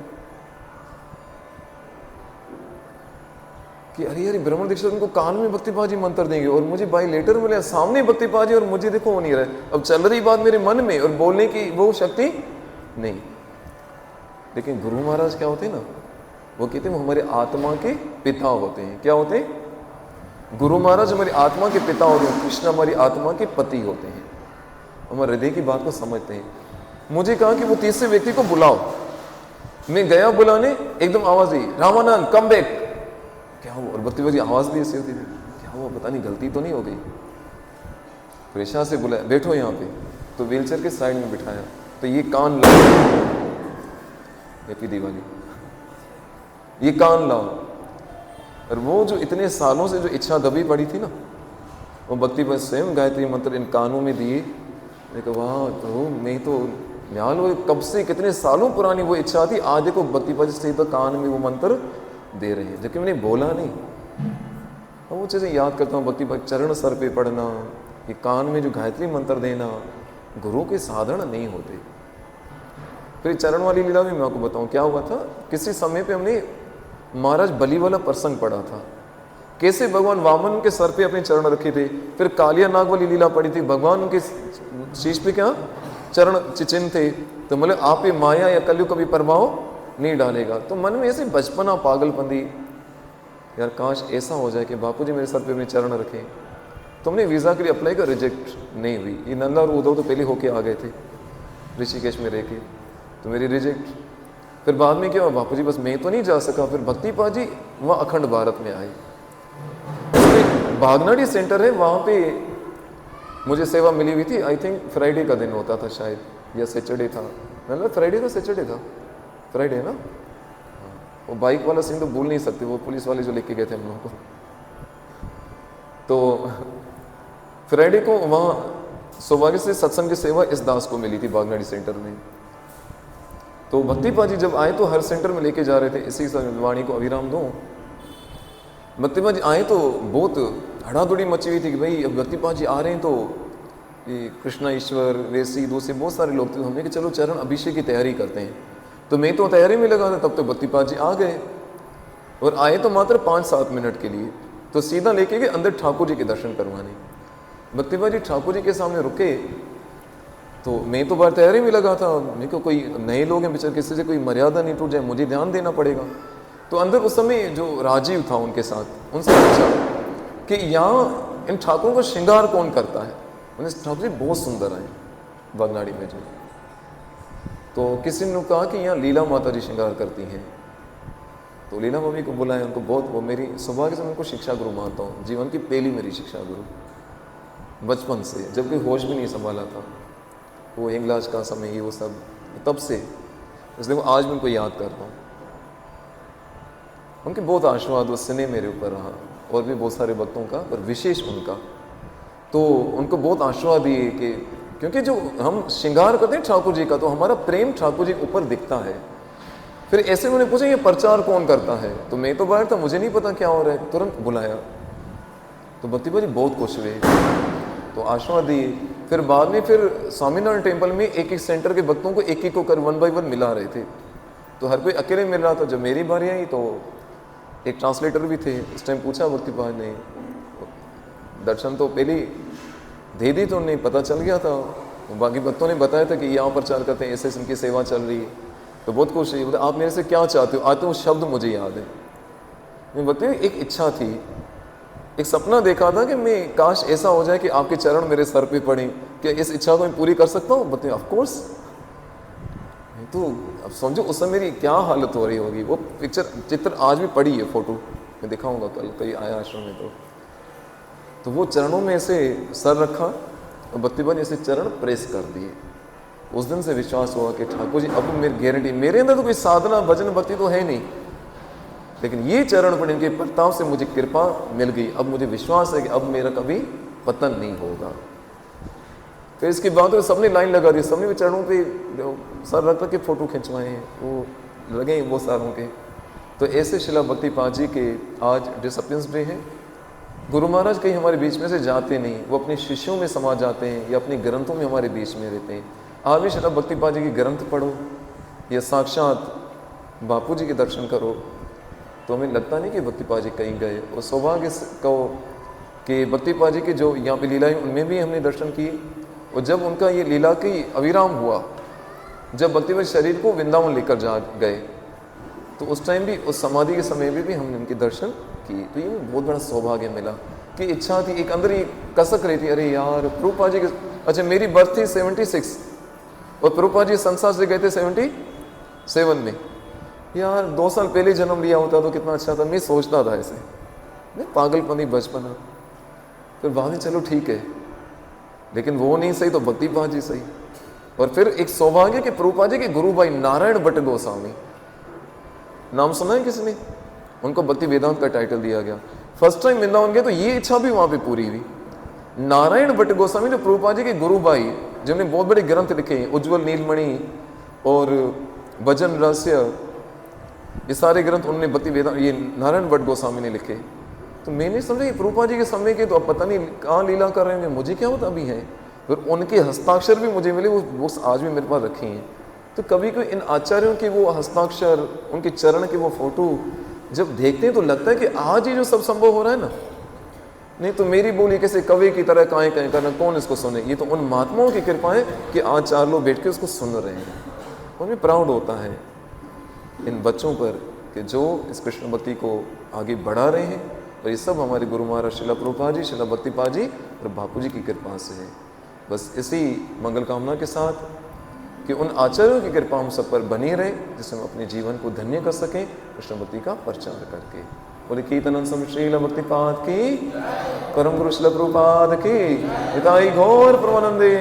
कि अरे यार ब्राह्मण दीक्षा उनको कान में भक्ति पाजी मंत्र देंगे, और मुझे बाई लेटर मिले सामने भक्ति पाजी, और मुझे देखो हो नहीं रहा। अब चल रही बात मेरे मन में, और बोलने की वो शक्ति नहीं। लेकिन गुरु महाराज क्या होते हैं ना, वो कहते हैं वो हमारे आत्मा के पिता होते हैं। क्या होते हैं? गुरु महाराज हमारी आत्मा के पिता होते हैं, कृष्ण हमारी आत्मा के पति होते हैं, हमारे हृदय की बात को समझते हैं। मुझे कहा कि वो तीसरे व्यक्ति को बुलाओ। मैं गया बुलाने, एकदम आवाज आई, रामानंद कम बैक। क्या हुआ? और भक्ति बाजी आवाज भी ऐसी होती थी, क्या हुआ पता नहीं, गलती तो नहीं हो गई। प्रेशा से बुलाया, बैठो यहाँ पे। तो व्हीलचेयर के साइड में बिठाया, तो ये कान लाओ, हैप्पी दिवाली, ये कान लाओ। और वो जो इतने सालों से जो इच्छा दबी पड़ी थी ना, वो भक्ति पर स्वयं गायत्री मंत्र इन कानों में दिए। मैं कहा वाह, तो मैं तो न्याल हो, कब से कितने सालों पुरानी वो इच्छा थी, आज देखो भक्ति पर से तो कान में वो मंत्र दे रहे हैं, जबकि मैंने बोला नहीं। अब वो चीज़ें याद करता हूँ, भक्ति पर चरण सर पे पढ़ना, ये कान में जो गायत्री मंत्र देना, गुरु के साधन नहीं होते। फिर चरण वाली लीला भी मैं आपको बताऊँ क्या हुआ था। किसी समय पे हमने महाराज बलि वाला प्रसंग पढ़ा था, कैसे भगवान वामन के सर पे अपने चरण रखे थे। फिर कालिया नाग वाली लीला पड़ी थी, भगवान उनके शीश पे क्या चरण चिन्ह थे। तो मतलब आप पे माया या कलयुग कभी प्रभाव नहीं डालेगा। तो मन में ऐसे बचपना पागलपंदी, यार काश ऐसा हो जाए कि बापू जी मेरे सर पे अपने चरण रखें। तुमने वीज़ा के लिए अप्लाई कर, रिजेक्ट नहीं हुई। ये नंदा और उद्धव तो पहले होके आ गए थे ऋषिकेश में रह के, तो मेरी रिजेक्ट। फिर बाद में क्या हुआ, बापू जी बस मैं तो नहीं जा सका। फिर भक्ति पाजी वहाँ अखंड भारत में आए। भागनाडी सेंटर है, वहाँ पे मुझे सेवा मिली हुई थी। आई थिंक फ्राइडे का दिन होता था शायद, या सैटरडे था, मतलब फ्राइडे था सैटरडे था, फ्राइडे ना। वो बाइक वाला सीन तो भूल नहीं सकते, वो पुलिस वाले जो लेके गए थे हम लोगों को। तो फ्राइडे को वहाँ सौभाग्य से सत्संग की सेवा इस दास को मिली थी भागनाडी सेंटर में। तो भक्तिपा जी जब आए तो हर सेंटर में लेके जा रहे थे, इसी वाणी को अभिराम दो। भक्तिपा जी आए तो बहुत हड़ादौड़ी मची हुई थी कि भाई अब भक्तिपा जी आ रहे हैं, तो ये कृष्णा ईश्वर रेसी दूसरे बहुत सारे लोग थे। हमने कि चलो चरण अभिषेक की तैयारी करते हैं। तो मैं तो तैयारी में लगा था, तब तो भक्तिपा जी आ गए और आए तो मात्र 5-7 मिनट के लिए। तो सीधा लेके गए अंदर ठाकुर जी के दर्शन करवाने। भक्तिपा जी ठाकुर जी के सामने रुके, तो मैं तो बाहर तैयारी में लगा था, मेरे को कोई नए लोग हैं बेचारे, किसी से कोई मर्यादा नहीं टूट जाए, मुझे ध्यान देना पड़ेगा। तो अंदर उस समय जो राजीव था उनके साथ, उनसे पूछा कि यहाँ इन ठाकुरों का श्रृंगार कौन करता है। उन्हें ठाकुर जी बहुत सुंदर हैं भागनाडी में जो। तो किसी ने कहा कि यहाँ लीला माता जी श्रृंगार करती हैं। तो लीला मम्मी को बुलाया, उनको बहुत, वो मेरी सौभाग्य से मैं उनको शिक्षा गुरु मानता हूँ, जीवन की पहली मेरी शिक्षा गुरु बचपन से, जब कोई होश भी नहीं संभाला था। वो हिंगलाज का समय ही वो सब तब से, इसलिए वो आज मैं उनको याद करता हूँ। उनके बहुत आशीर्वाद उस स्नेह मेरे ऊपर रहा, और भी बहुत सारे भक्तों का, पर विशेष उनका। तो उनको बहुत आशीर्वाद दिए कि क्योंकि जो हम श्रृंगार करते हैं ठाकुर जी का, तो हमारा प्रेम ठाकुर जी के ऊपर दिखता है। फिर ऐसे उन्होंने पूछा ये प्रचार कौन करता है, तो मैं तो बाहर था, मुझे नहीं पता क्या हो रहा है। तुरंत बुलाया तो भक्तिपा जी बहुत खुश हुए, तो आशीर्वाद दिए। फिर बाद में फिर स्वामीनारायण टेम्पल में एक एक सेंटर के भक्तों को एक एक को कर 1 बाय 1 मिला रहे थे। तो हर कोई अकेले मिल रहा था। जब मेरी बारी आई तो एक ट्रांसलेटर भी थे। उस टाइम पूछा भक्तिपा ने, दर्शन तो पहले दे दी, तो उन्हें पता चल गया था। बाकी भक्तों ने बताया था कि यहाँ प्रचार करते हैं, ऐसे इनकी सेवा चल रही है। तो बहुत खुश है, आप मेरे से क्या चाहते हो? आते हो शब्द मुझे याद है। मैं बताऊँ, एक इच्छा थी, एक सपना देखा था कि मैं काश ऐसा हो जाए कि आपके चरण मेरे सर पे पड़े। क्या इस इच्छा को मैं पूरी कर सकता हूँ? बताइए, ऑफ कोर्स। तो अब समझो उस समय मेरी क्या हालत हो रही होगी। वो चित्र आज भी पड़ी है, फोटो मैं दिखाऊंगा कल, कहीं आया आश्रम में। तो वो चरणों में ऐसे सर रखा और भक्तिपा ने ऐसे चरण प्रेस कर दिए। उस दिन से विश्वास हुआ कि ठाकुर जी अब मेरी गारंटी, मेरे अंदर तो कोई साधना भजन भक्ति तो है नहीं, लेकिन ये चरण पर इनके प्रताप से मुझे कृपा मिल गई। अब मुझे विश्वास है कि अब मेरा कभी पतन नहीं होगा। फिर इसके बाद सबने लाइन लगा दी, सबने भी चरणों पे सर रख के फोटो खिंचवाए हैं, वो लगे वो सारों के। तो ऐसे शिला भक्तिपा जी के आज डिसिप्लिन्स डे है। गुरु महाराज कहीं हमारे बीच में से जाते नहीं, वो अपने शिष्यों में समा जाते हैं या अपने ग्रंथों में हमारे बीच में रहते हैं। आप भी शिला भक्तिपा जी के ग्रंथ पढ़ो या साक्षात बापू जी के दर्शन करो, तो हमें लगता नहीं कि भक्तिपा जी कहीं गए। और सौभाग्य कहो कि भक्तिपा जी के जो यहाँ पे लीला है उनमें भी हमने दर्शन किए। और जब उनका ये लीला की अविराम हुआ, जब भक्तिपा शरीर को वृंदावन लेकर जा गए, तो उस टाइम भी, उस समाधि के समय में भी हमने उनके दर्शन किए। तो ये बहुत बड़ा सौभाग्य मिला कि इच्छा थी, एक अंदर ही कसक रही थी, अरे यार प्रभुपाद जी के, अच्छा मेरी बर्थ थी 76 और प्रभुपाद जी संसार से गए थे 77 में। यार 2 साल पहले जन्म लिया होता तो कितना अच्छा था। मैं सोचता था ऐसे, मैं पागलपनी बचपना। फिर बाद में चलो ठीक है, लेकिन वो नहीं सही तो भक्तिपा जी सही। और फिर एक सौभाग्य के प्रभुपाद जी के गुरु भाई नारायण भट्ट गोस्वामी, नाम सुना है किसी ने? उनको भक्ति वेदांत का टाइटल दिया गया। फर्स्ट टाइम वृंदावन गए तो ये इच्छा भी वहां पे पूरी हुई। नारायण भट्ट गोस्वामी जो प्रभुपाद जी के गुरु भाई, जिन्होंने बहुत बड़े ग्रंथ लिखे हैं, उज्ज्वल नीलमणि और भजन रहस्य, ये सारे ग्रंथ उन्होंने भक्ति वेदांत, ये नारायण भट्ट गोस्वामी ने लिखे। तो मैंने समझा ये प्रभुपाद जी के समय के, तो अब पता नहीं कहाँ लीला कर रहे हैं, मुझे क्या होता अभी है। फिर उनके हस्ताक्षर भी मुझे मिले, वो आज भी मेरे पास रखे हैं। तो कभी कोई इन आचार्यों के वो हस्ताक्षर, उनके चरण के वो फोटो जब देखते हैं तो लगता है कि आज ही जो सब संभव हो रहा है ना, नहीं तो मेरी बोली कैसे कवि की तरह काएं काएं करना, कौन इसको सुने। ये तो उन महात्माओं की कृपा है कि आज 4 लोग बैठ के उसको सुन रहे हैं। और भी प्राउड होता है इन बच्चों पर कि जो इस कृष्ण भक्ति को आगे बढ़ा रहे हैं। और ये सब हमारे गुरु महाराज शिला प्रभुपाद जी, शिला भक्तिपा जी और बापू जी की कृपा से है। बस इसी मंगल कामना के साथ कि उन आचार्यों की कृपा हम सब पर बनी रहे, जिससे हम अपने जीवन को धन्य कर सकें कृष्ण भक्ति का प्रचार करके। बोले कीर्तन श्रील भक्तिपाद की। परम गुरु श्रील प्रभुपाद की हिताई घोर परमानंदे।